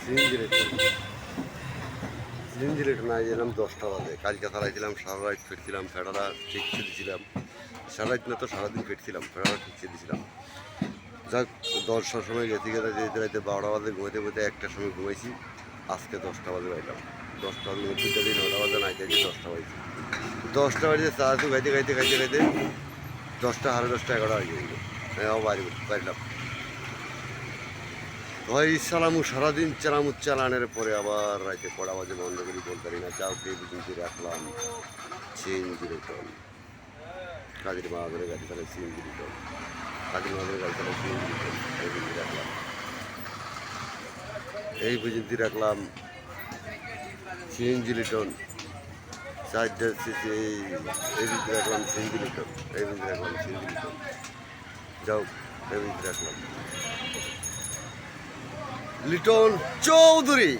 CNG rate না এলাম 10টা বাজে। কালকে চালাইছিলাম, সারা রাত ফিরছিলাম, ফেরাটা ঠিকছে দিয়েছিলাম। সারা রাত না তো সারাদিন ফিরছিলাম, ফেরাটা ঠিকছে দিয়েছিলাম। যাক, 10টার সময় গেছি গেলে যেতে রাইতে 12টা বাজে ঘুমাইতে ঘুমাইতে 1টার সময় ঘুমাইছি। আজকে 10টা বাজে পাইলাম। 10টা বাজে ঘুমাইতে 9টা বাজে নাই খাইছি, 10টা বাজে। 10টা বাজে চা চু খাইতে খাইতে খাইতে খাইতে 10টা, সাড়ে 10টা, 11টা বাজে গেল। হ্যাঁ, বাড়ি পাইলাম। ভাই চালামু সারাদিন চালানের পরে আবার রাইতে কড়া বাজে বন্ধ করি বলতে পারি না। যাও কে কিন্তু রাখলাম সিএনজি রিটার্ন। কাজের বাজারে গাড়ি চালাই সিএনজি রিটার্ন। কাজের বাজারে গাড়ি চালাই সিএনজি রিটার্ন। এই পর্যন্ত রাখলাম, এই পর্যন্ত রাখলাম সিএনজি রিটার্ন। চার্জার এই পর্যন্ত রাখলাম সিএনজি রিটার্ন। এই পর্যন্ত রাখলাম সিএনজি রিটার্ন। যাও, এই পর্যন্ত রাখলাম। লিটন চৌধুরী।